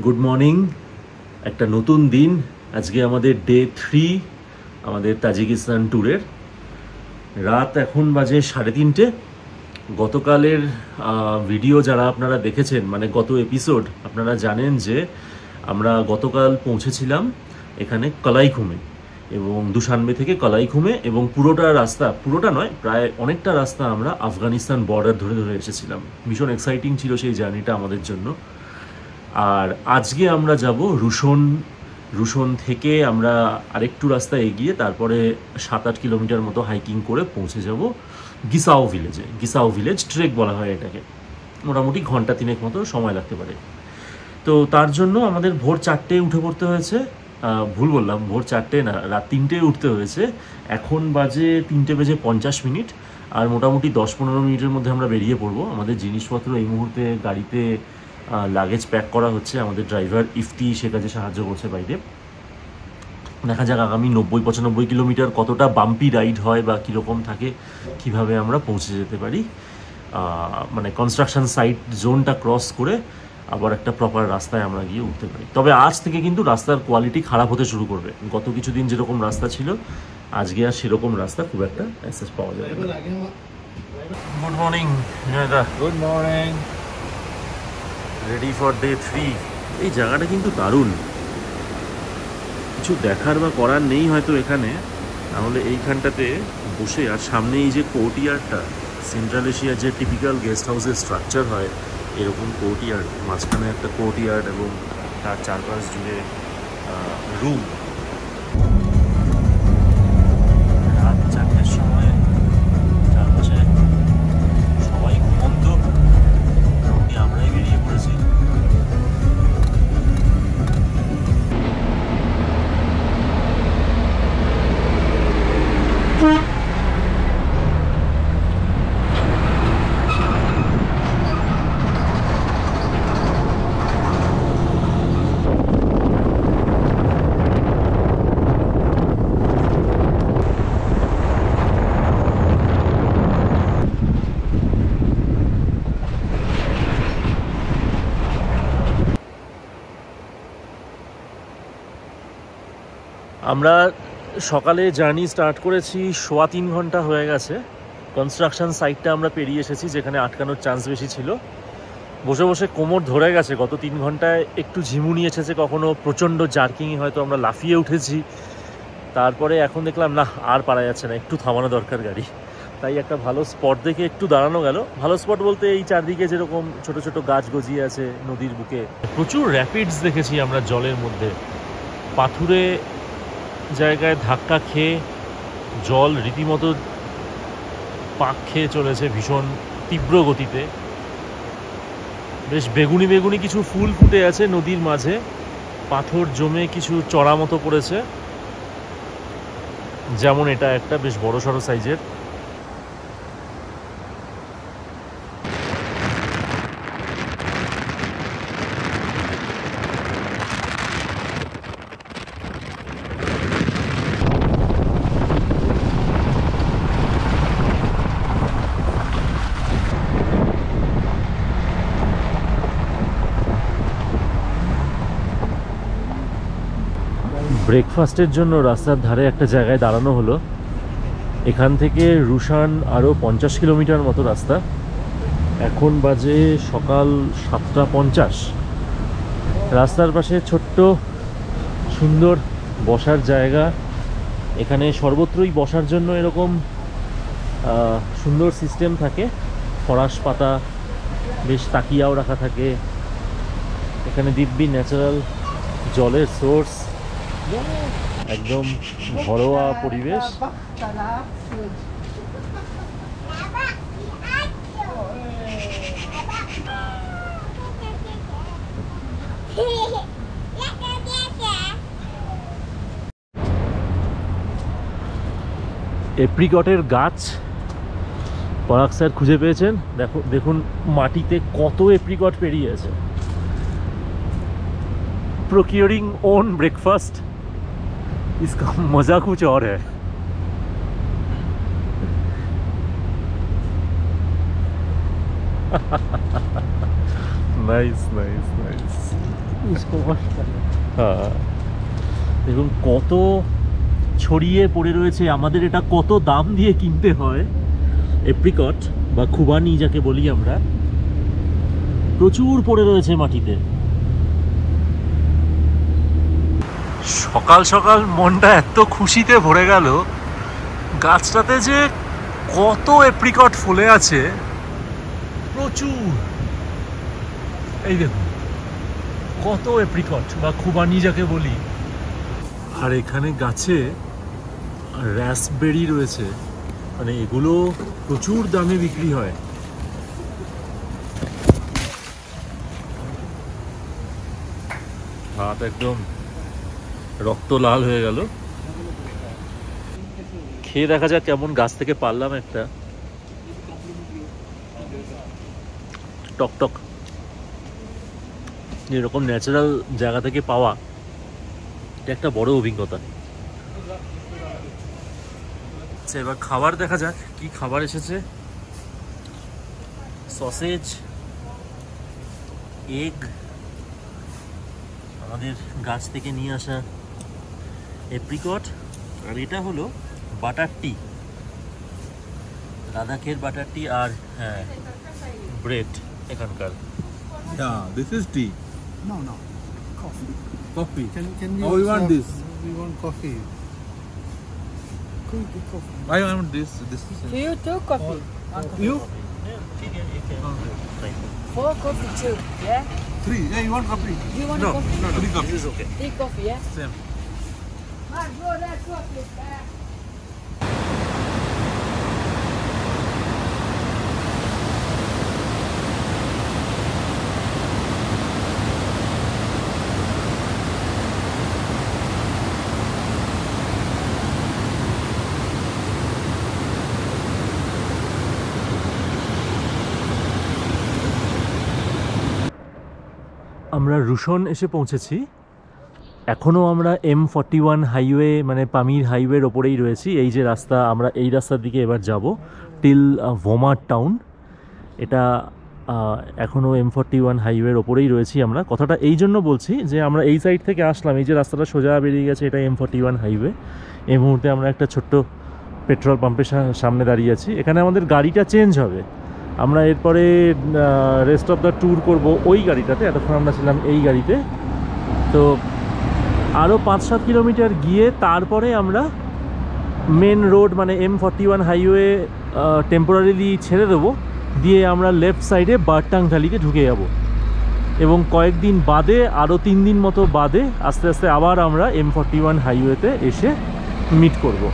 Good morning. একটা নতুন দিন। আজকে আমাদের ডে 3 আমাদের তাজিকিস্তান ট্যুরের। রাত এখন বাজে 3:30। গতকালের ভিডিও যারা আপনারা দেখেছেন, মানে গত এপিসোড, আপনারা জানেন যে আমরা গতকাল পৌঁছেছিলাম এখানে কলাইখুমে, এবং দুশানবে থেকে কলাইখুমে, এবং পুরোটা নয়, প্রায় অনেকটা রাস্তা আমরা আফগানিস্তান বর্ডার ধরে ধরে এসেছিলাম। ভীষণ এক্সাইটিং ছিল সেই জার্নিটা আমাদের জন্য। আর আজকে আমরা যাব রুশন থেকে আমরা আরেকটু রাস্তা এগিয়ে তারপরে 7-8 কিলোমিটার মতো হাইকিং করে পৌঁছে যাব গিসাও ভিলেজে। গিসাও ভিলেজ ট্রেক বলা হয় এটাকে। মোটামুটি ঘন্টা 3 মতো সময় লাগতে পারে। তো তার জন্য আমাদের ভোর 4টায় উঠে পড়তে হয়েছে। ভুল বললাম, ভোর 4টে না, রাত 3টায় উঠতে হয়েছে। এখন বাজে 3:50। আর মোটামুটি 10-15 মিনিটের মধ্যে আমরা বেরিয়ে পড়বো। আমাদের জিনিসপত্র এই মুহূর্তে গাড়িতে লাগেজ প্যাক করা হচ্ছে। আমাদের ড্রাইভার ইফতি সে কাজে সাহায্য করছে বাইরে। দেখা যাক আগামী 90-95 কিলোমিটার কতটা বাম্পি রাইড হয় বা কীরকম থাকে, কিভাবে আমরা পৌঁছে যেতে পারি। মানে কনস্ট্রাকশন সাইট জোনটা ক্রস করে আবার একটা প্রপার রাস্তায় আমরা গিয়ে উঠতে পারি। তবে আজ থেকে কিন্তু রাস্তার কোয়ালিটি খারাপ হতে শুরু করবে। গত কিছুদিন যেরকম রাস্তা ছিল, আজকে আর সেরকম রাস্তা খুব একটা অ্যাক্সেস পাওয়া যাবে না। গুড মর্নিং জয়দা। Good morning. Ready for day 3। এই জায়গাটা কিন্তু দারুণ। কিছু দেখার বা করার নেই হয়তো এখানে, তাহলে এইখানটাতে বসে, আর সামনে এই যে কোর্টইয়ার্ডটা, সেন্ট্রাল এশিয়ার যে টিপিক্যাল গেস্ট হাউসের স্ট্রাকচার হয় এরকম কোর্টইয়ার্ড, মাঝখানে একটা কোর্টইয়ার্ড এবং তার চারপাশ জুড়ে রুম। রাত 4টের সময় চারপাশে সবাই ঘুমন্ত, মোটামুটি আমরাই বেরিয়ে পড়েছি। আমরা সকালে জার্নি স্টার্ট করেছি, 3.25 ঘন্টা হয়ে গেছে। কনস্ট্রাকশন সাইটটা আমরা পেরিয়ে এসেছি, যেখানে আটকানোর চান্স বেশি ছিল। বসে বসে কোমর ধরে গেছে। গত 3 ঘন্টায় একটু ঝিমুনি এসেছে, কখনো প্রচণ্ড জার্কিংয়ে হয়তো আমরা লাফিয়ে উঠেছি। তারপরে এখন দেখলাম না, আর পারা যাচ্ছে না, একটু থামানো দরকার গাড়ি। তাই একটা ভালো স্পট দেখে একটু দাঁড়ানো গেল। ভালো স্পট বলতে এই চারদিকে যেরকম ছোট ছোট গাছ গজিয়ে আছে নদীর বুকে। প্রচুর র্যাপিডস দেখেছি আমরা জলের মধ্যে। পাথুরে জায়গায় ধাক্কা খেয়ে জল রীতিমতো পাক খেয়ে চলেছে ভীষণ তীব্র গতিতে। বেশ বেগুনি বেগুনি কিছু ফুল ফুটে আছে নদীর মাঝে, পাথর জমে কিছু চড়া মতো পড়েছে। যেমন এটা একটা বেশ বড়সড় সাইজের। ব্রেকফাস্টের জন্য রাস্তার ধারে একটা জায়গায় দাঁড়ানো হলো। এখান থেকে রুশান আরও 50 কিলোমিটার মতো রাস্তা। এখন বাজে সকাল 7:50। রাস্তার পাশে ছোট্ট সুন্দর বসার জায়গা। এখানে সর্বত্রই বসার জন্য এরকম সুন্দর সিস্টেম থাকে। ফরাস পাতা, বেশ তাকিয়াও রাখা থাকে। এখানে দিব্যি ন্যাচারাল জলের সোর্স, একদম ঘরোয়া পরিবেশ। এপ্রিকটের গাছ পরাগ স্যার খুঁজে পেয়েছেন। দেখুন মাটিতে কত এপ্রিকট পেরিয়ে আছে। प्रोक्योरिंग ओन ब्रेकफास्ट, इसका मज़ा कुछ और है। Nice nice nice. হ্যাঁ, দেখুন কত ছড়িয়ে পড়ে রয়েছে। আমাদের এটা কত দাম দিয়ে কিনতে হয়, এপ্রিকট বা খুবানি যাকে বলি আমরা, প্রচুর পড়ে রয়েছে মাটিতে। সকাল সকাল মনটা এত খুশিতে ভরে গেল, গাছটাতে যে কত এপ্রিকট ফুলে আছে, প্রচুর। এই দেখুন কত এপ্রিকট বা খুবানি যাকে বলি। আর এখানে গাছে রাসবেরি রয়েছে, মানে এগুলো প্রচুর দামে বিক্রি হয়। হাত একদম রক্ত লাল হয়ে গেল। খেয়ে দেখা যাক কেমন। গাছ থেকে পারলাম একটা, টকটক। এরকম ন্যাচারাল জায়গা থেকে পাওয়া এটা একটা বড় অভিজ্ঞতা। আচ্ছা, এবার খাবার দেখা যাক কি খাবার এসেছে। সসেজ, এগ, আমাদের গাছ থেকে নিয়ে আসা এপ্রিকট, আর এটা হলো বাটার টি, লাদাখের বাটার টি। আর হ্যাঁ, ব্রেড এখানকার। Yeah, this is tea. No, coffee. Coffee. Can you? Oh, we want this. We want coffee. Could be coffee. I want this. This is. For you too, coffee. You? Four coffee too, yeah? 3. Yeah, you want coffee? You want No, a coffee? no, 3 coffee. This is okay. 3 coffee, yeah? Same. আমরা রুশন এসে পৌঁছেছি। এখনও আমরা M41 highway মানে পামির হাইওয়ের ওপরেই রয়েছি। এই যে রাস্তা, আমরা এই রাস্তার দিকে এবার যাব টিল ভোমার টাউন। এটা এখনও M41 হাইওয়ের ওপরেই রয়েছি আমরা। কথাটা এই জন্য বলছি যে আমরা এই সাইড থেকে আসলাম, এই যে রাস্তাটা সোজা বেরিয়ে গেছে, এটা M41 হাইওয়ে। এই মুহূর্তে আমরা একটা ছোট্ট পেট্রোল পাম্পের সামনে দাঁড়িয়ে আছি। এখানে আমাদের গাড়িটা চেঞ্জ হবে, আমরা এরপরে রেস্ট অফ দ্য ট্যুর করব ওই গাড়িটাতে। এতক্ষণ আমরা ছিলাম এই গাড়িতে। তো আরও 5-7 কিলোমিটার গিয়ে তারপরে আমরা মেন রোড মানে M41 হাইওয়ে টেম্পোরারিলি ছেড়ে দেবো, দিয়ে আমরা লেফট সাইডে বারটাং ভ্যালিতে ঢুকে যাব। এবং কয়েকদিন বাদে, আরও 3 দিন মতো বাদে আস্তে আস্তে আবার আমরা M41 হাইওয়েতে এসে মিট করব।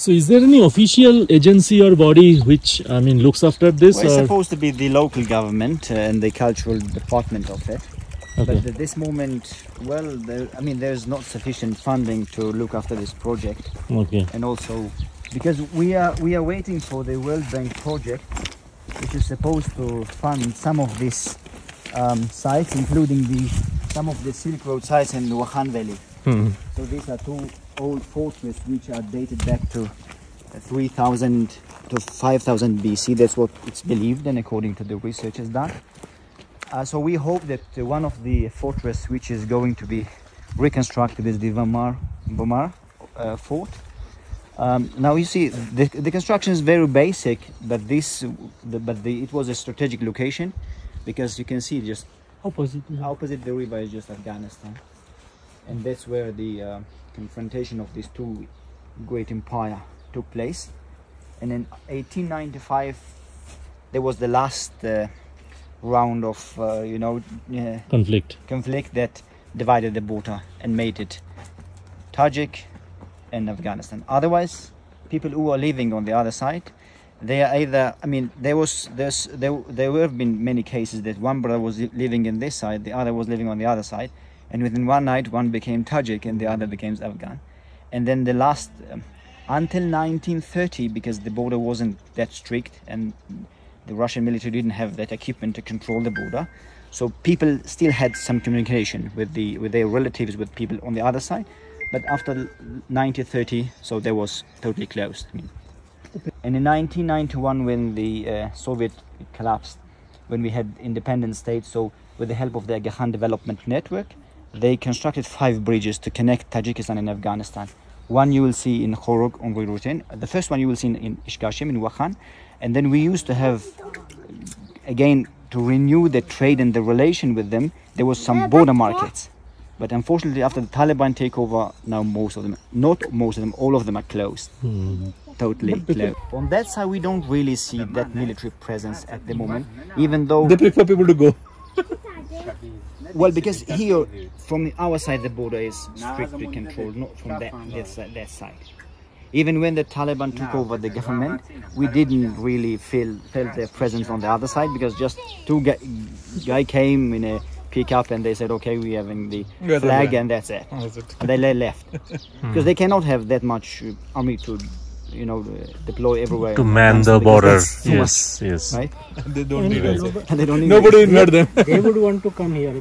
So is there any official agency or body which, I mean, looks after this? Well, it's or? supposed to be the local government and the cultural department of it. Okay. But at this moment, well, there's not sufficient funding to look after this project. Okay. And also, because we are waiting for the World Bank project, which is supposed to fund some of these sites, including some of the Silk Road sites in the Wakhan Valley. So these are 2 old fortresses which are dated back to 3000 to 5000 BC. That's what it's believed, and according to the researchers done. So we hope that one of the fortress which is going to be reconstructed is the Bomar fort. Now you see the construction is very basic, but it was a strategic location, because you can see just opposite the river is just Afghanistan, and that's where the confrontation of these 2 great empire took place. And in 1895 there was the last round of conflict that divided the border and made it Tajik and Afghanistan. Otherwise, people who are living on the other side, they are either, there have been many cases that one brother was living in this side, the other was living on the other side, and within one night one became Tajik and the other became Afghan. And then the last until 1930, because the border wasn't that strict and the Russian military didn't have that equipment to control the border, so people still had some communication with their relatives, with people on the other side. But after 1930, so that was totally closed. And in 1991, when the Soviet collapsed, when we had independent states. So with the help of the Aga Khan Development Network, they constructed 5 bridges to connect Tajikistan and Afghanistan. One you will see in Khorog on Goyrutin. The first one you will see in Ishkashim in Wakhan. And then we used to have, again, to renew the trade and the relation with them, there was some border markets. But unfortunately, after the Taliban takeover, now most of them, not most of them, all of them are closed. Totally closed. On that side, we don't really see that military presence at the moment, even though... They prefer people to go. Well, because here, from our side, the border is strictly controlled, not from that side. Even when the Taliban took over the government, we didn't really feel their presence on the other side, because just 2 guy came in a pickup and they said, okay, we having the flag and that's it. And they left. Because they cannot have that much army to, deploy everywhere. To man the border. Yes. Right? They don't need us. And they don't need Nobody invite them. They would want to come here.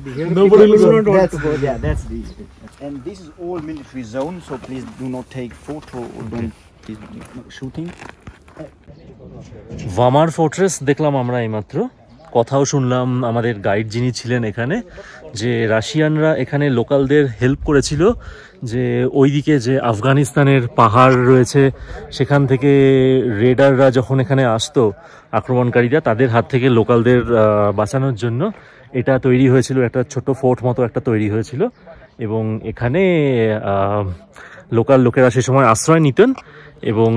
Nobody will don't want to go. Yeah, that's the... And this is all military zone, so please do not take photo or don't shooting. ভামার fortress দেখলাম আমরা এইমাত্র, কথাও শুনলাম আমাদের guide যিনি ছিলেন এখানে, যে রাশিয়ানরা এখানে লোকালদের হেল্প করেছিল, যে ওইদিকে যে আফগানিস্তানের পাহাড় রয়েছে সেখান থেকে রেডাররা যখন এখানে আসতো আক্রমণকারীরা, তাদের হাত থেকে লোকালদের বাঁচানোর জন্য এটা তৈরি হয়েছিল, একটা ছোট ফোর্ট মতো একটা তৈরি হয়েছিল। এবং এখানে লোকাল লোকেরা সে সময় আশ্রয় নিতেন, এবং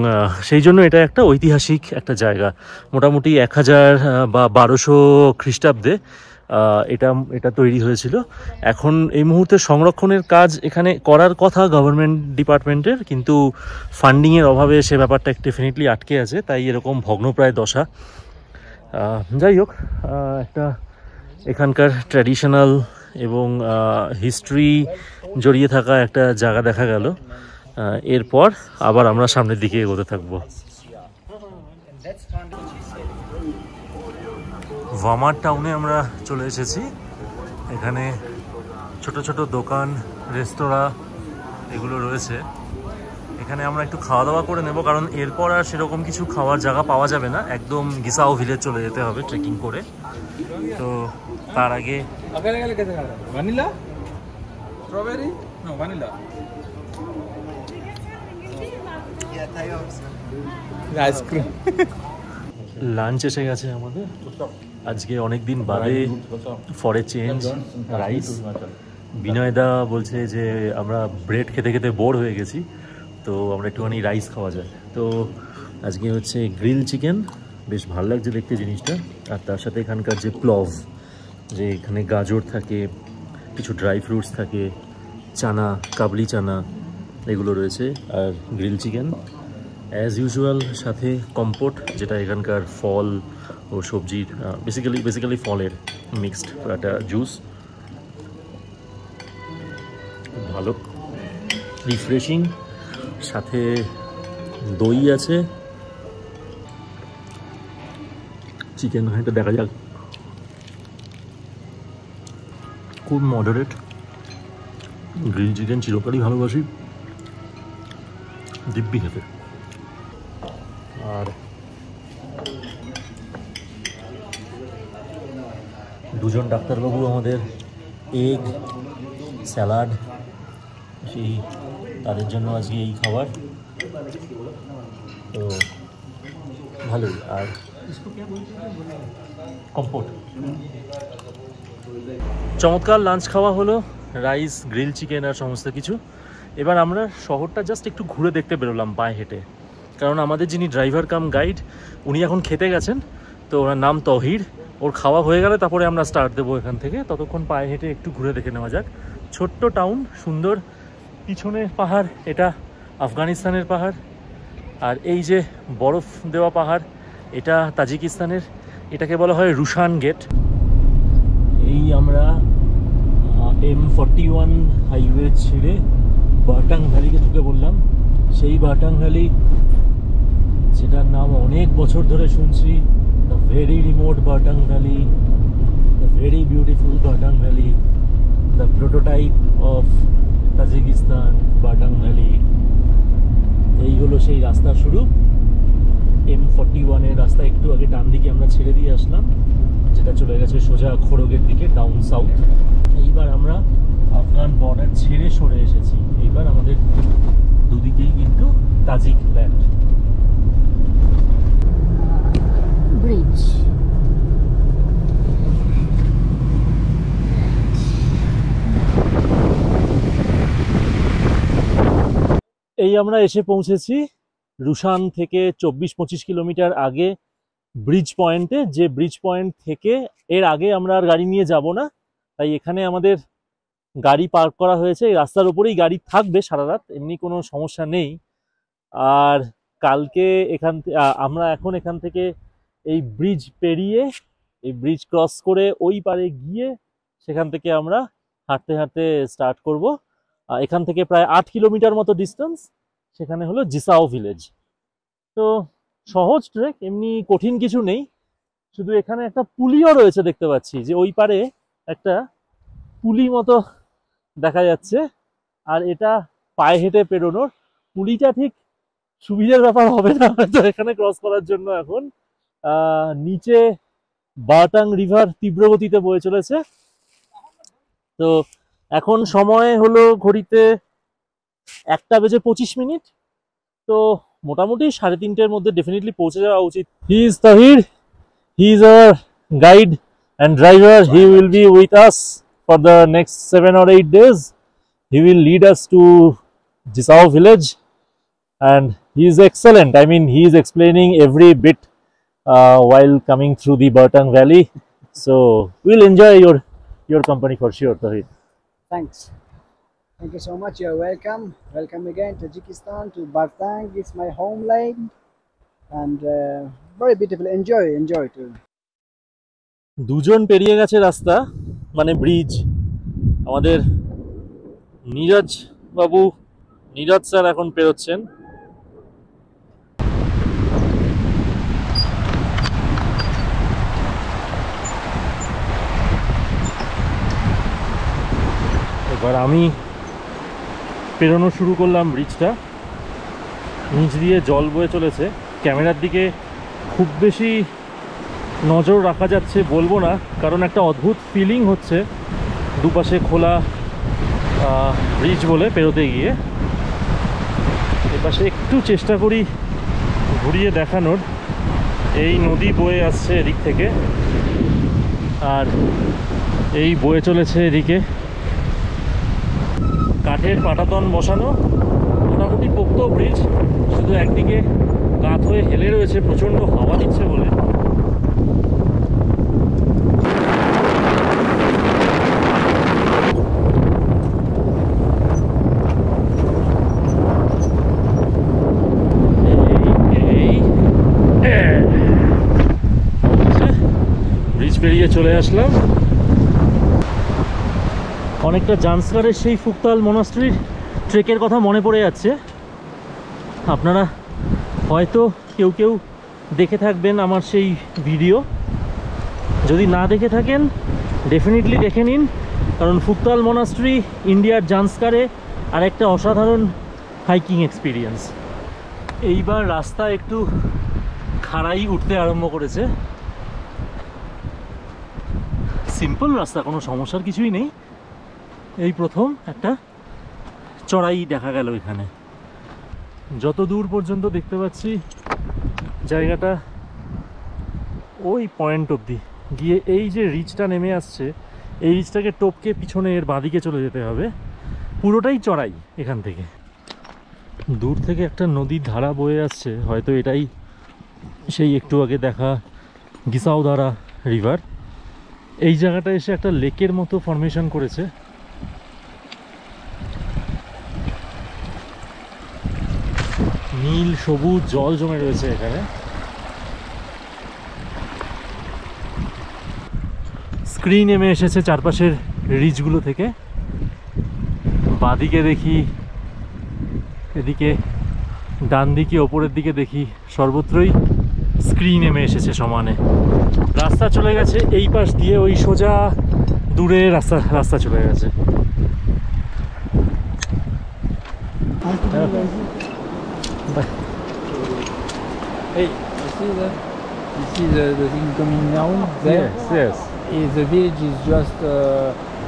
সেই জন্য এটা একটা ঐতিহাসিক একটা জায়গা। মোটামুটি 1000 বা 1200 খ্রিস্টাব্দে এটা তৈরি হয়েছিল। এখন এই মুহূর্তে সংরক্ষণের কাজ এখানে করার কথা গভর্নমেন্ট ডিপার্টমেন্টের, কিন্তু ফান্ডিংয়ের অভাবে সে ব্যাপারটা ডেফিনেটলি আটকে আছে, তাই এরকম ভগ্নপ্রায় দশা। যাই হোক, একটা এখানকার ট্র্যাডিশনাল এবং হিস্ট্রি জড়িয়ে থাকা একটা জায়গা দেখা গেল। এরপর আবার আমরা সামনের দিকে এগোতে থাকবো। ভামার টাউনে আমরা চলে এসেছি। এখানে ছোট ছোট দোকান, রেস্তোরাঁ এগুলো রয়েছে। এখানে আমরা একটু খাওয়া দাওয়া করে নেব, কারণ এরপর আর সেরকম কিছু খাওয়ার জায়গা পাওয়া যাবে না, একদম গিসাও ভিলেজ চলে যেতে হবে ট্রেকিং করে। তো তার আগে Vanilla? Strawberry? No, vanilla. Ice cream. Lunch এসে গেছে আমাদের। আজকে অনেক দিন বাদে ফর এ চেঞ্জ রাইস। বিনয়দা বলছে যে আমরা ব্রেড খেতে খেতে বোর হয়ে গেছি, তো আমরা একটুখানি রাইস খাওয়া যায়। তো আজকে হচ্ছে গ্রিল চিকেন, বেশ ভালো লাগছে দেখতে জিনিসটা। আর তার সাথে এখানকার যে প্লভ, যে এখানে গাজর থাকে, কিছু ড্রাই ফ্রুটস থাকে, চানা, কাবলি চানা এগুলো রয়েছে, আর গ্রিল চিকেন অ্যাজ ইউজুয়াল, সাথে কম্পোট, যেটা এখানকার ফল ও সবজির বেসিক্যালি ফলের মিক্সড একটা জুস। ভালো রিফ্রেশিং, সাথে দই আছে, চিকেন এটা দেখা যাক। খুব মডারেট গ্রিল চিকেন, চিরকালই ভালোবাসি, দিব্যি খেতে। আর দুজন ডাক্তারবাবু আমাদের এগ স্যালাড, সেই তাদের জন্য আজকে এই খাবার, তো ভালোই। আর কম্পোট। চমৎকার লাঞ্চ খাওয়া হলো, রাইস, গ্রিল চিকেন আর সমস্ত কিছু। এবার আমরা শহরটা জাস্ট একটু ঘুরে দেখতে বেরোলাম পায়ে হেঁটে, কারণ আমাদের যিনি ড্রাইভার কাম গাইড উনি এখন খেতে গেছেন, তো ওনার নাম তহির। ওর খাওয়া হয়ে গেলে তারপরে আমরা স্টার্ট দেবো এখান থেকে, ততক্ষণ পায়ে হেঁটে একটু ঘুরে দেখে নেওয়া যাক। ছোট্ট টাউন, সুন্দর, পিছনে পাহাড়, এটা আফগানিস্তানের পাহাড়। আর এই যে বরফ দেওয়া পাহাড়, এটা তাজিকিস্তানের, এটাকে বলা হয় রুশান গেট। এই আমরা M41 হাইওয়ে ছেড়ে বাটাং ভ্যালিকে ঢুকে বললাম। সেই বাটাং ভ্যালি, যেটার নাম অনেক বছর ধরে শুনছি, the very remote Bartang valley, the very beautiful Bartang valley, the prototype of Tajikistan Bartang valley. এই হলো সেই রাস্তা শুরু। M41 এর রাস্তা একটু আগে ডান দিকে আমরা ছেড়ে দিয়ে আসলাম, যে সেটা চলে গেছে সোজা খোরগের দিকে ডাউন সাউথ। এইবার আমরা আফগান বর্ডার ছেড়ে সরে এসেছি। এইবার আমাদের দুদিকেই কিন্তু তাজিক ল্যান্ড। Bridge. এই আমরা এসে পৌঁছেছি রুশান থেকে 24-25 কিলোমিটার আগে ব্রিজ পয়েন্টে। যে ব্রিজ পয়েন্ট থেকে এর আগে আমরা আর গাড়ি নিয়ে যাব না, তাই এখানে আমাদের গাড়ি পার্ক করা হয়েছে। এই রাস্তার উপরেই গাড়ি থাকবে সারা রাত, এমনি কোনো সমস্যা নেই। আর কালকে আমরা এখন এখান থেকে এই ব্রিজ পেরিয়ে, এই ব্রিজ ক্রস করে ওই পারে গিয়ে সেখান থেকে আমরা হাঁটতে হাঁটতে স্টার্ট করব। এখান থেকে প্রায় 8 কিলোমিটার মতো ডিস্টেন্স, সেখানে হলো জিসাও ভিলেজ। তো সহজ ট্রেক, এমনি কঠিন কিছু নেই। শুধু এখানে একটা পুলিও রয়েছে, দেখতে পাচ্ছি যে ওই পারে একটা পুলি মতো দেখা যাচ্ছে। আর এটা পায়ে হেঁটে পেরোনোর, পুলিটা ঠিক সুবিধার ব্যাপার হবে না হয়তো এখানে ক্রস করার জন্য। এখন নিচে বাটাং রিভার তীব্র গতিতে বয়ে চলেছে। তো এখন সময় হলো ঘড়িতে 1:25। তো মোটামুটি 3:30-এর মধ্যে ডেফিনেটলি পৌঁছে যাওয়া উচিত। He is Tahir, he is our guide and driver. He will be with us for the next 7 or 8 days. He will lead us to Jisao village and he is excellent. I mean, he is explaining every bit while coming through the Bartang Valley. So we'll enjoy your company for sure, Tahir. Thanks. Thank you so much. You're welcome. Welcome again to Tajikistan, to Bartang. It's my homeland and very beautiful. Enjoy too. দুজন পেরিয়ে গেছে রাস্তা, মানে bridge. আমাদের Neeraj sir এখন পেরোচ্ছেন। এবার আমি পেরোনো শুরু করলাম ব্রিজটা। নিচ দিয়ে জল বয়ে চলেছে। ক্যামেরার দিকে খুব বেশি নজর রাখা যাচ্ছে বলবো না, কারণ একটা অদ্ভুত ফিলিং হচ্ছে দুপাশে খোলা ব্রিজ বলে পেরোতে গিয়ে। এপাশে একটু চেষ্টা করি ঘুরিয়ে দেখানোর। এই নদী বয়ে আসছে এদিক থেকে, আর এই বয়ে চলেছে এদিকে। কাঠের পাটাতন বসানো, মোটামুটি পোক্ত ব্রিজ, শুধু একদিকে কাত হয়ে হেলে রয়েছে প্রচণ্ড হাওয়া দিচ্ছে বলে। ব্রিজ পেরিয়ে চলে আসলাম। অনেকটা জান্সকারের সেই ফুকতাল মনাস্ট্রির ট্রেকের কথা মনে পড়ে যাচ্ছে। আপনারা হয়তো কেউ দেখে থাকবেন আমার সেই ভিডিও। যদি না দেখে থাকেন ডেফিনেটলি দেখে নিন, কারণ ফুকতাল মনাস্ট্রি ইন্ডিয়ার জান্সকারে আরেকটা অসাধারণ হাইকিং এক্সপিরিয়েন্স। এইবার রাস্তা একটু খাড়াই উঠতে আরম্ভ করেছে। সিম্পল রাস্তা, কোনো সমস্যার কিছুই নেই। এই প্রথম একটা চড়াই দেখা গেল এখানে। যত দূর পর্যন্ত দেখতে পাচ্ছি জায়গাটা ওই পয়েন্ট অবধি গিয়ে এই যে রিচটা নেমে আসছে, এই রিচটাকে টপকে পিছনে এর বাঁদিকে চলে যেতে হবে। পুরোটাই চড়াই এখান থেকে। দূর থেকে একটা নদীর ধারা বয়ে আসছে, হয়তো এটাই সেই একটু আগে দেখা গিসাউধারা রিভার। এই জায়গাটা এসে একটা লেকের মতো ফরমেশন করেছে। নীল সবুজ জল জমে রয়েছে এখানে। স্ক্রিন নেমে এসেছে চারপাশের রিচগুলো থেকে। বাঁদিকে দেখি, এদিকে ডান দিকে, ওপরের দিকে দেখি, সর্বত্রই স্ক্রিন নেমে এসেছে সমানে। রাস্তা চলে গেছে এই পাশ দিয়ে, ওই সোজা দূরে রাস্তা চলে গেছে। You see the thing coming down there? yes. The village is just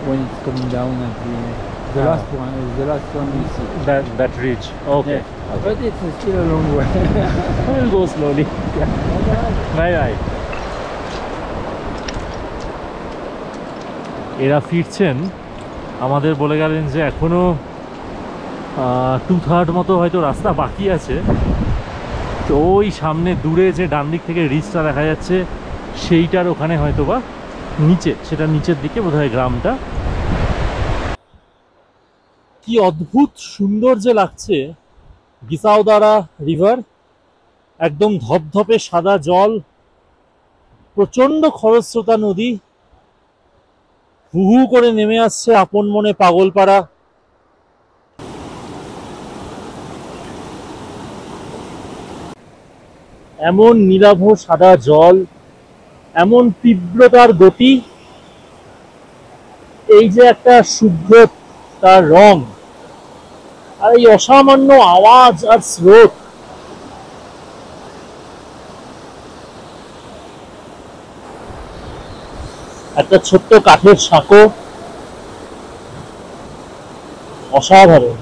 when it's coming down at the Ah. last one. Is the last one you see. That ridge. Okay. Yeah. But it's still a long way. We'll go slowly. Bye bye. এরা ফিরছেন, আমাদের বলে গেলেন যে এখনো 2/3 মতো হয়তো রাস্তা বাকি আছে। তো ওই সামনে দূরে যে ডান দিক থেকে রিচটা দেখা যাচ্ছে সেইটার ওখানে হয়তো বা নিচে, সেটা নিচের দিকে বোধহয় গ্রামটা। কি অদ্ভুত সুন্দর যে লাগছে গিসাউদারা রিভার, একদম ধপধপে সাদা জল, প্রচন্ড খরস্রোতা নদী, হু হু করে নেমে আসছে আপন মনে পাগলপাড়া। এমন নীলাভ সাদা জল, এমন তীব্রতার গতি, এই যে একটা শুভ্র তার রং, আর এই অসামান্য আওয়াজ আর স্রোত, একটা ছোট্ট কাঠের সাঁকো, অসাধারণ।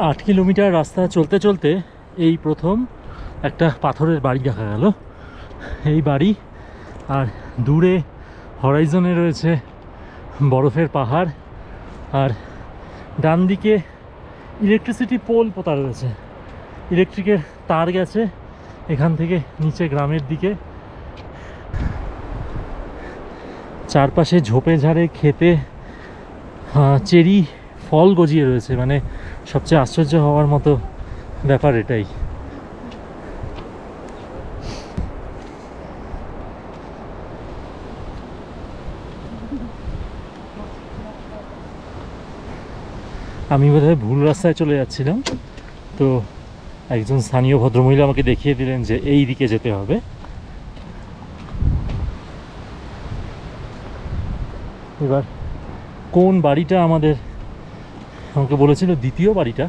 আট কিলোমিটার রাস্তা চলতে চলতে এই প্রথম একটা পাথরের বাড়ি দেখা গেল। এই বাড়ি, আর দূরে হরাইজনে রয়েছে বরফের পাহাড়, আর ডান দিকে ইলেকট্রিসিটি পোল পোতা রয়েছে, ইলেকট্রিকের তার গেছে এখান থেকে নিচে গ্রামের দিকে। চারপাশে ঝোপে ঝাড়ে খেতে চেরি ফল গজিয়ে রয়েছে, মানে সবচেয়ে আশ্চর্য হওয়ার মতো ব্যাপার এটাই। আমি বোধহয় ভুল রাস্তায় চলে যাচ্ছিলাম, তো একজন স্থানীয় ভদ্রমহিলা আমাকে দেখিয়ে দিলেন যে এই দিকে যেতে হবে। এবার কোন বাড়িটা আমাকে বলেছিল দ্বিতীয় বাড়িটা,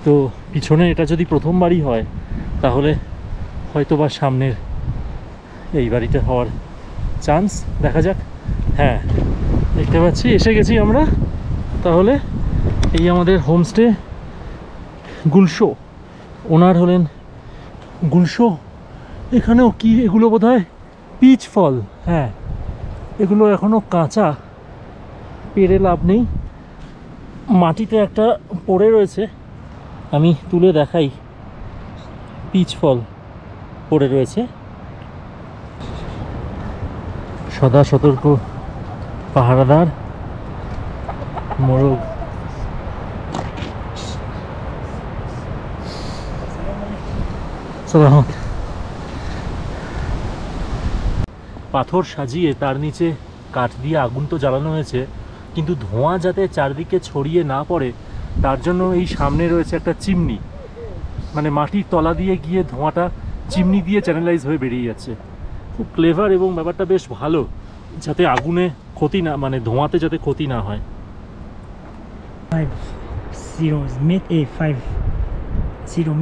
তো পিছনে এটা যদি প্রথম বাড়ি হয় তাহলে হয়তো বা সামনের এই বাড়িটা হওয়ার চান্স। দেখা যাক। হ্যাঁ, দেখতে পাচ্ছি এসে গেছি আমরা। তাহলে এই আমাদের হোমস্টে গুলশো, ওনার হলেন গুলশো। এখানেও কি এগুলো বোধহয় পিচ ফল। হ্যাঁ, এগুলো এখনও কাঁচা, পেরে লাভ নেই, মাটিতে একটা পড়ে রয়েছে, আমি তুলে দেখাই। পিচ ফল পড়ে রয়েছে। সদা সতর্ক পাহারাদার মোরগ। সালামত। পাথর সাজিয়ে তার নিচে কাঠ দিয়ে আগুন তো জ্বালানো হয়েছে, কিন্তু ধোঁয়া যাতে চারদিকে ছড়িয়ে না পড়ে তার জন্য এই সামনে রয়েছে একটা চিমনি, মানে মাটির তলা দিয়ে গিয়ে ধোঁয়াটা চিমনি দিয়ে চ্যানেলাইজ হয়ে বেরিয়ে যাচ্ছে। খুব ক্লেভার, এবং ব্যাপারটা বেশ ভালো, যাতে আগুনে ক্ষতি না, মানে ধোঁয়াতে যাতে ক্ষতি না হয়। 5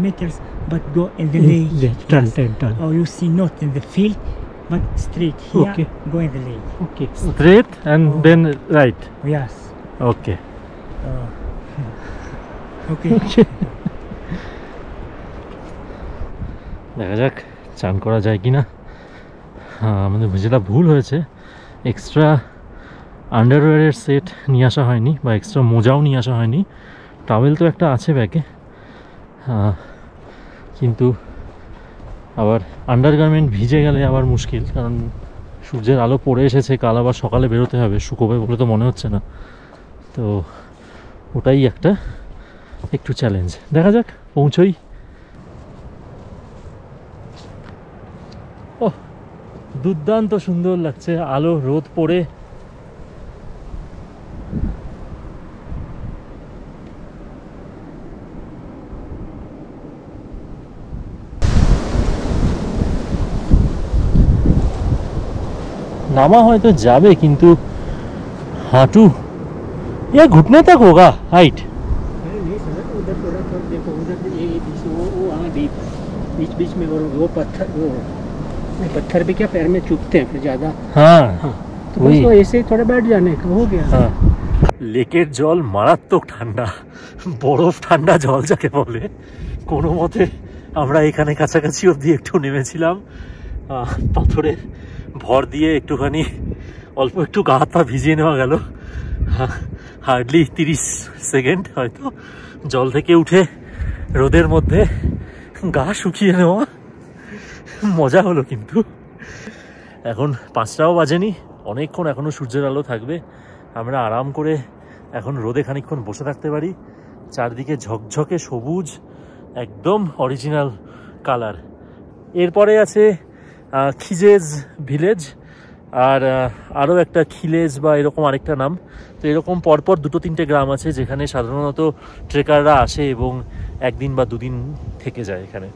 meters, but go in the lake. Turn. Or you see not in the field, but straight here. Okay. Go in the lake. Okay. Straight and then right. Yes. Okay. Okay. দেখা যাক চান করা যায় কি না। হ্যাঁ, আমাদের যেটা ভুল হয়েছে, এক্সট্রা আন্ডারওয়্যারের সেট নিয়ে আসা হয়নি, বা এক্সট্রা মোজাও নিয়ে আসা হয়নি। টাওয়েল তো একটা আছে ব্যাগে, কিন্তু আবার আন্ডারগার্মেন্ট ভিজে গেলে আবার মুশকিল, কারণ সূর্যের আলো পড়ে এসেছে, কাল আবার সকালে বেরোতে হবে, শুকোবে বলে তো মনে হচ্ছে না। তো ওটাই একটা একটু চ্যালেঞ্জ। দেখা যাক, পৌঁছই। ও দুর্দান্ত সুন্দর লাগছে, আলো রোদ পড়ে। नामा হয়তো যাবে কিন্তু हाटू ये घुटने तक होगा हाइट। उधर थोड़ा थोड़ा देखो, उधर ये वो वहाँ डीप बीच बीच में वो पत्थर, वो पत्थर भी क्या पैर में चुभते हैं फिर ज़्यादा। हाँ तो बस वो ऐसे ही थोड़ा बैठ जाने का हो गया। हाँ লেকের জল মারাত্মক ঠান্ডা, বরফ ঠান্ডা জল যাকে বলে। কোনো মতে আমরা এখানে কাছাকাছি অবধি একটু নেমেছিলাম, পাথরে ভর দিয়ে একটুখানি অল্প একটু গা হাত পা ভিজিয়ে নেওয়া গেল। হার্ডলি 30 সেকেন্ড হয়তো জল থেকে উঠে রোদের মধ্যে গা শুকিয়ে নেওয়া, মজা হলো। কিন্তু এখন 5টাও বাজেনি, অনেকক্ষণ এখনও সূর্যের আলো থাকবে। আমরা আরাম করে এখন রোদে খানিকক্ষণ বসে থাকতে পারি। চারদিকে ঝকঝকে সবুজ, একদম অরিজিনাল কালার। এরপরে আছে খিজেজ ভিলেজ, আর আরও একটা খিলেজ বা এরকম আরেকটা নাম। তো এরকম পরপর 2-3টে গ্রাম আছে যেখানে সাধারণত ট্রেকাররা আসে এবং একদিন বা দুদিন থেকে যায় এখানে।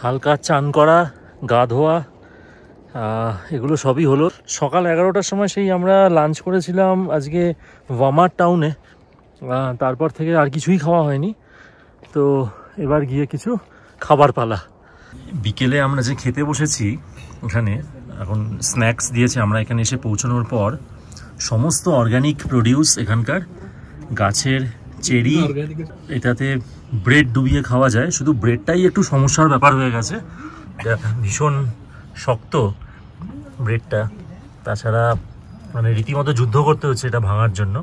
হালকা চান করা, গা ধোয়া, এগুলো সবই হলো। সকাল 11টার সময় সেই আমরা লাঞ্চ করেছিলাম আজকে ওয়ামার টাউনে, তারপর থেকে আর কিছুই খাওয়া হয়নি। তো এবার গিয়ে কিছু খাবার পালা। বিকেলে আমরা যে খেতে বসেছি ওখানে এখন স্ন্যাক্স দিয়েছে। আমরা এখানে এসে পৌঁছানোর পর সমস্ত অর্গানিক প্রডিউস এখানকার, গাছের চেরি, এটাতে ব্রেড ডুবিয়ে খাওয়া যায়। শুধু ব্রেডটাই একটু সমস্যার ব্যাপার হয়ে গেছে, ভীষণ শক্ত ব্রেডটা। তাছাড়া মানে রীতিমতো যুদ্ধ করতে হচ্ছে এটা ভাঙার জন্য।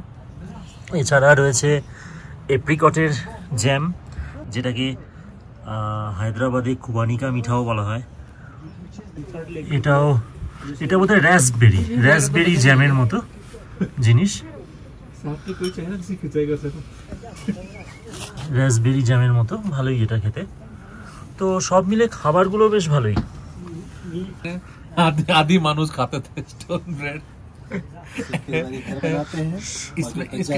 এছাড়া রয়েছে এপ্রিকটের জ্যাম, যেটাকে হায়দ্রাবাদে কুবানিকা মিঠাও বলা হয়। এটা বোধহয় র্যাসবেরি জ্যামের মতো জিনিস, র্যাসবেরি জ্যামের মতো। ভালোই এটা খেতে। তো সব মিলে খাবারগুলো বেশ ভালোই। आदि मानुष खाते थे स्टोन ब्रेड।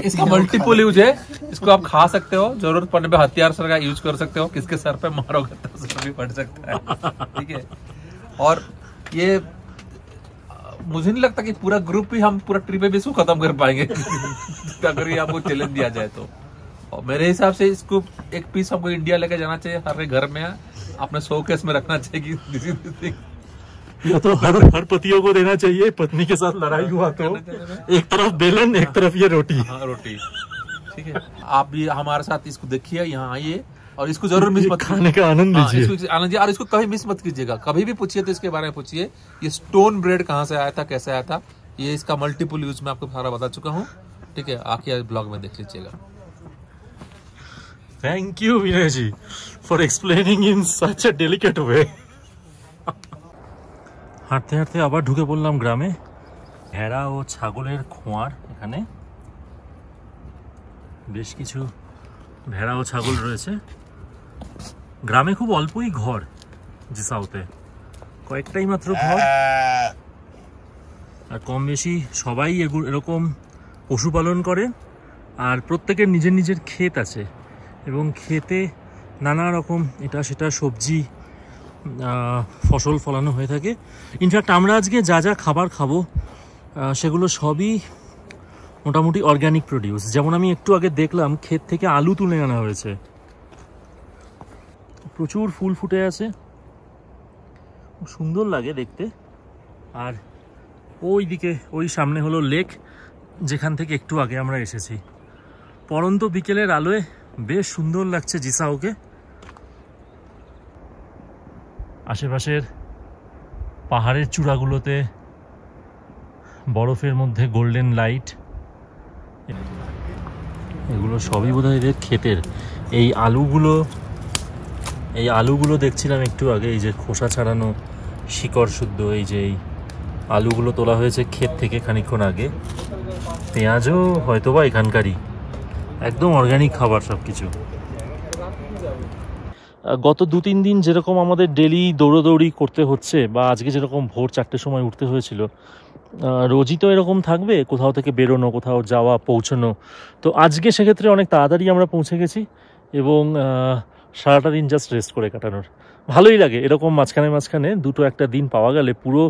इसका मल्टीपल यूज है, इसको आप खा सकते हो, जरूरत पड़ने पे हथियार सर का यूज कर सकते हो, किसके सर पे मारोगे तो सर भी पड़ सकता है। ठीक है, और ये मुझे नहीं लगता कि पूरा ग्रुप भी, हम पूरा ट्रिप भी इसको खत्म कर पाएंगे अगर ये आपको चैलेंज दिया जाए तो। और मेरे हिसाब से इसको एक पीस हमको इंडिया लेके जाना चाहिए, हर घर में अपने शोकेस में रखना चाहिए। या तो हर पतियों को देना चाहिए, पत्नी के साथ लड़ाई हुआ तो एक तरफ बेलन एक तरफ ये रोटी। हाँ, रोटी। ठीक है, आप भी हमारे साथ इसको देखिए, यहाँ आइए और इसको जरूर मिस मत खाने का आनंद लीजिए। आनंद जी, और इसको कभी मिस मत कीजिएगा। कभी भी पूछिए तो इसके बारे में पूछिए, ये स्टोन ब्रेड कहाँ से आया था, कैसे आया था, ये इसका मल्टीपल यूज में आपको सारा बता चुका हूँ। ठीक है, आके ब्लॉग में देख लीजिएगा। Thank you Vinay ji for explaining in such a delicate way. হাঁটতে হাঁটতে আবার ঢুকে পড়লাম গ্রামে। ভেড়া ও ছাগলের খোঁয়ার এখানে বেশ কিছু ভেড়া ও ছাগল রয়েছে। গ্রামে খুব অল্পই ঘর, জিসাওতে কয়েকটাই মাত্র ঘর, আর কম বেশি সবাই এরকম পশুপালন করে। আর প্রত্যেকের নিজের নিজের ক্ষেত আছে এবং ক্ষেতে নানা রকম এটা সেটা সবজি ফসল ফলানো হয়ে থাকে। ইনফ্যাক্ট আমরা আজকে যা যা খাবার খাবো সেগুলো সবই মোটামুটি অর্গ্যানিক প্রডিউস। যেমন আমি একটু আগে দেখলাম ক্ষেত থেকে আলু তুলে আনা হয়েছে, প্রচুর ফুল ফুটে আছে, সুন্দর লাগে দেখতে। আর ওই দিকে ওই সামনে হলো লেক, যেখান থেকে একটু আগে আমরা এসেছি। পরন্ত বিকেলের আলোয় বেশ সুন্দর লাগছে জিসাওকে। আশেপাশের পাহাড়ের চূড়াগুলোতে বরফের মধ্যে গোল্ডেন লাইট, এগুলো সবই বোধহয় এদের ক্ষেতের। এই আলুগুলো দেখছিলাম একটু আগে, এই যে খোসা ছাড়ানো শিকড় শুদ্ধ এই যে এই আলুগুলো তোলা হয়েছে ক্ষেত থেকে খানিকক্ষণ আগে। পেঁয়াজও হয়তোবা এখানকারই, একদম অর্গানিক খাবার সব কিছু। গত 2-3 দিন যেরকম আমাদের ডেলি দৌড়োদৌড়ি করতে হচ্ছে, বা আজকে যেরকম ভোর 4টের সময় উঠতে হয়েছিল, রোজই তো এরকম থাকবে, কোথাও থেকে বেরোনো, কোথাও যাওয়া, পৌঁছানো। তো আজকে সেক্ষেত্রে অনেক তাড়াতাড়ি আমরা পৌঁছে গেছি এবং সারাটা দিন জাস্ট রেস্ট করে কাটানোর ভালোই লাগে। এরকম মাঝখানে মাঝখানে দুটো একটা দিন পাওয়া গেলে পুরো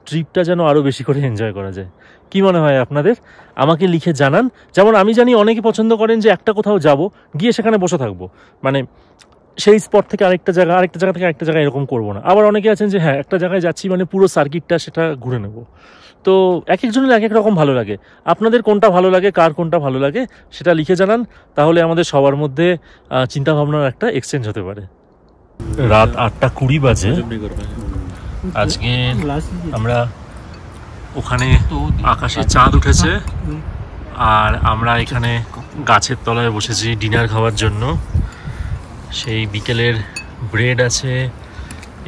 ট্রিপটা যেন আরও বেশি করে এনজয় করা যায়। কি মনে হয় আপনাদের? আমাকে লিখে জানান। যেমন আমি জানি অনেকে পছন্দ করেন যে একটা কোথাও যাব, গিয়ে সেখানে বসে থাকবো, মানে সেই স্পট থেকে আরেকটা জায়গা থেকে আরেকটা জায়গায় এরকম করবো না। আবার অনেকে আছেন যে হ্যাঁ একটা জায়গায় যাচ্ছি মানে পুরো সার্কিটটা সেটা ঘুরে নেব। তো এক একজনের এক এক রকম ভালো লাগে। আপনাদের কোনটা ভালো লাগে, কার কোনটা ভালো লাগে সেটা লিখে জানান, তাহলে আমাদের সবার মধ্যে চিন্তাভাবনার একটা এক্সচেঞ্জ হতে পারে। রাত 8:20 বাজে। আজকে আমরা ওখানে আকাশে চাঁদ উঠেছে আর আমরা এখানে গাছের তলায় বসেছি ডিনার খাওয়ার জন্য। সেই বিকেলের ব্রেড আছে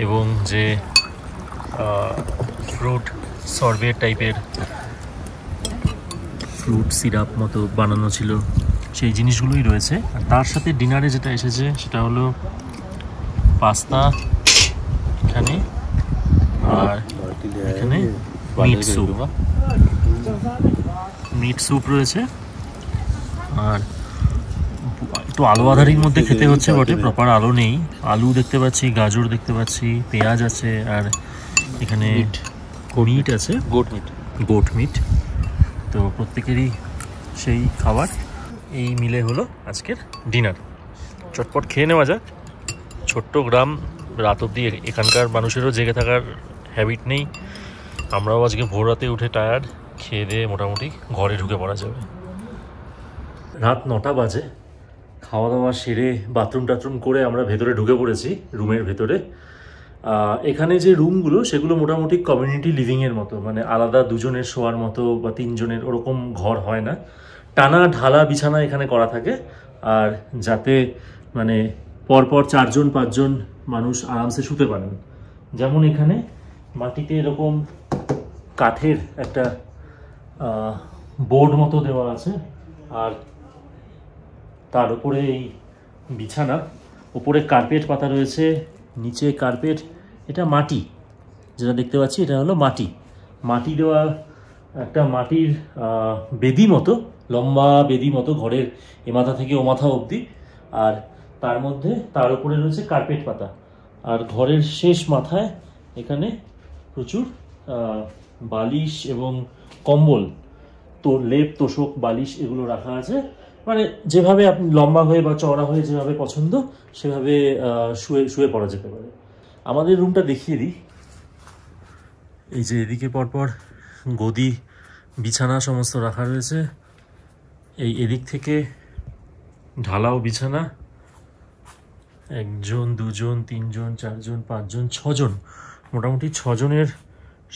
এবং যে ফ্রুট সরবেট টাইপের ফ্রুট সিরাপ মতো বানানো ছিল, সেই জিনিসগুলোই রয়েছে। আর তার সাথে ডিনারে যেটা এসেছে সেটা হলো পাস্তা এখানে, আর এখানে মিট স্যুপ রয়েছে। আর একটু আলো আধারির মধ্যে খেতে হচ্ছে বটে, প্রপার আলো নেই। আলু দেখতে পাচ্ছি, গাজর দেখতে পাচ্ছি, পেঁয়াজ আছে, আর এখানে মিট আছে, গোট মিট। তো প্রত্যেকেরই সেই খাবার। এই মিলে হলো আজকের ডিনার। চটপট খেয়ে নেওয়া যাক। ছোট্ট গ্রাম, রাত অবধি এখানকার মানুষেরও জেগে থাকার হ্যাবিট নেই। আমরাও আজকে ভোর রাতে উঠে টায়ার্ড, খেয়ে দিয়ে মোটামুটি ঘরে ঢুকে পড়া যাবে। রাত 9টা বাজে। খাওয়া দাওয়া সেরে বাথরুম টাথরুম করে আমরা ভেতরে ঢুকে পড়েছি, রুমের ভেতরে। এখানে যে রুমগুলো সেগুলো মোটামুটি কমিউনিটি লিভিংয়ের মতো, মানে আলাদা দুজনের শোয়ার মতো বা 3 জনের ওরকম ঘর হয় না। টানা ঢালা বিছানা এখানে করা থাকে, আর যাতে মানে পরপর 4-5 জন মানুষ আরামসে শুতে পারেন। যেমন এখানে মাটিতে এরকম কাঠের একটা বোর্ড মতো দেওয়া আছে, আর তার উপরে এই বিছানা, উপরে কার্পেট পাতা রয়েছে, নিচে কার্পেট। এটা মাটি, যেটা দেখতে পাচ্ছি এটা হলো মাটি দেওয়া একটা মাটির বেদি মতো, লম্বা বেদি মতো, ঘরের এ মাথা থেকে ও মাথা অবধি। আর তার মধ্যে তার উপরে রয়েছে কার্পেট পাতা। আর ঘরের শেষ মাথায় এখানে প্রচুর বালিশ এবং কম্বল, তো লেপ তোষক বালিশ এগুলো রাখা আছে। মানে যেভাবে আপনি লম্বা হয়ে বা চওড়া হয়ে যেভাবে পছন্দ সেভাবে শুয়ে পড়া যেতে পারে। আমাদের রুমটা দেখিয়ে দিই। এই যে এদিকে পরপর গদি বিছানা সমস্ত রাখা রয়েছে। এই এদিক থেকে ঢালাও বিছানা, 1 জন 2 জন 3 জন 4 জন 5 জন 6 জন, মোটামুটি 6 জনের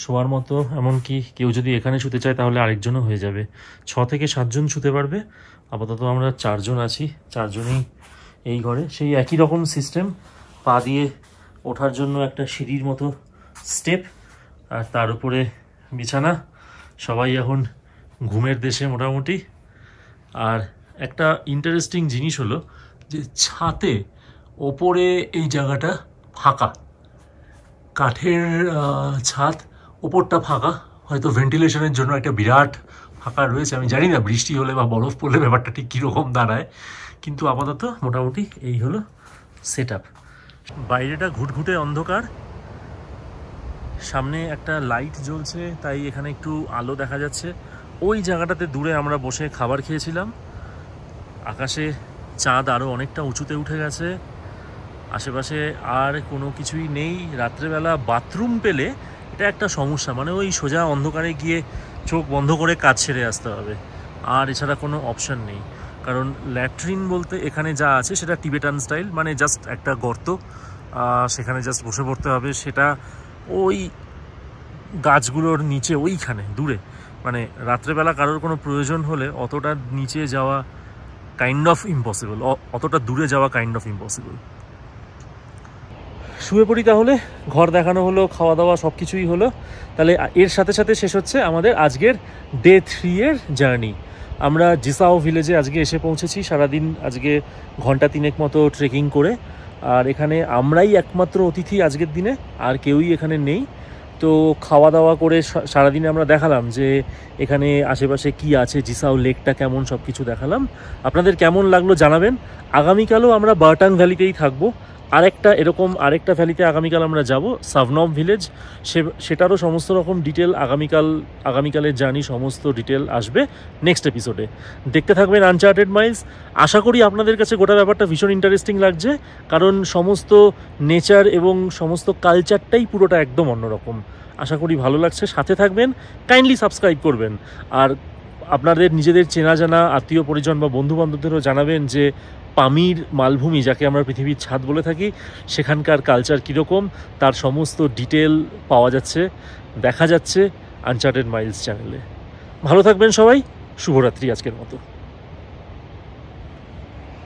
শোয়ার মতো। এমনকি কেউ যদি এখানে শুতে চায় তাহলে আরেকজনও হয়ে যাবে, 6 থেকে 7 জন শুতে পারবে। আপাতত আমরা 4 জন আছি, 4 জনেই এই ঘরে। সেই একই রকম সিস্টেম, পা দিয়ে ওঠার জন্য একটা সিঁড়ির মতো স্টেপ, আর তার উপরে বিছানা। সবাই এখন ঘুমের দেশে মোটামুটি। আর একটা ইন্টারেস্টিং জিনিস হলো যে ছাতে ওপরে এই জায়গাটা ফাঁকা, কাঠের ছাদ, ওপরটা ফাঁকা, হয়তো ভেন্টিলেশনের জন্য একটা বিরাট ফাঁকা রয়েছে। আমি জানি না বৃষ্টি হলে বা বরফ পড়লে ব্যাপারটা ঠিক কীরকম দাঁড়ায়, কিন্তু আপাতত মোটামুটি এই হলো সেট আপ। বাইরেটা ঘুটঘুটে অন্ধকার, সামনে একটা লাইট জ্বলছে তাই এখানে একটু আলো দেখা যাচ্ছে। ওই জায়গাটাতে দূরে আমরা বসে খাবার খেয়েছিলাম। আকাশে চাঁদ আরও অনেকটা উঁচুতে উঠে গেছে, আশেপাশে আর কোনো কিছুই নেই। রাত্রেবেলা বাথরুম পেলে এটা একটা সমস্যা, মানে ওই সোজা অন্ধকারে গিয়ে চোখ বন্ধ করে কাজ সেরে আসতে হবে, আর এছাড়া কোনো অপশান নেই। কারণ ল্যাট্রিন বলতে এখানে যা আছে সেটা টিবেটান স্টাইল, মানে জাস্ট একটা গর্ত, সেখানে জাস্ট বসে পড়তে হবে। সেটা ওই গাছগুলোর নিচে ওইখানে দূরে, মানে রাত্রেবেলা কারোর কোনো প্রয়োজন হলে অতটা নিচে যাওয়া কাইন্ড অফ ইম্পসিবল, অতটা দূরে যাওয়া কাইন্ড অফ ইম্পসিবল। শুয়ে পড়ি তাহলে। ঘর দেখানো হলো, খাওয়া দাওয়া সব কিছুই হলো। তাহলে এর সাথে সাথে শেষ হচ্ছে আমাদের আজকের ডে 3 এর জার্নি। আমরা জিসাও ভিলেজে আজকে এসে পৌঁছেছি। সারাদিন আজকে ঘন্টা 3 মতো ট্রেকিং করে, আর এখানে আমরাই একমাত্র অতিথি আজকের দিনে, আর কেউই এখানে নেই। তো খাওয়া দাওয়া করে সারাদিনে আমরা দেখালাম যে এখানে আশেপাশে কি আছে, জিসাও লেকটা কেমন, সব কিছু দেখালাম। আপনাদের কেমন লাগলো জানাবেন। আগামীকালও আমরা বার্টাং ভ্যালিতেই থাকবো। আরেকটা ভ্যালিতে আগামীকাল আমরা যাব, সাভনম ভিলেজ। সেটারও সমস্ত রকম ডিটেল আগামীকালের জার্নি সমস্ত ডিটেল আসবে নেক্সট এপিসোডে। দেখতে থাকবেন আনচার্টেড মাইলস। আশা করি আপনাদের কাছে গোটা ব্যাপারটা ভীষণ ইন্টারেস্টিং লাগছে, কারণ সমস্ত নেচার এবং সমস্ত কালচারটাই পুরোটা একদম অন্যরকম। আশা করি ভালো লাগছে। সাথে থাকবেন, কাইন্ডলি সাবস্ক্রাইব করবেন, আর আপনাদের নিজেদের চেনা জানা আত্মীয় পরিজন বা বন্ধুবান্ধবদেরও জানাবেন যে পামির মালভূমি, যাকে আমরা পৃথিবীর ছাদ বলে থাকি, সেখানকার কালচার কীরকম তার সমস্ত ডিটেল পাওয়া যাচ্ছে, দেখা যাচ্ছে আনচার্টেড মাইলস চ্যানেলে। ভালো থাকবেন সবাই। শুভরাত্রি আজকের মতো।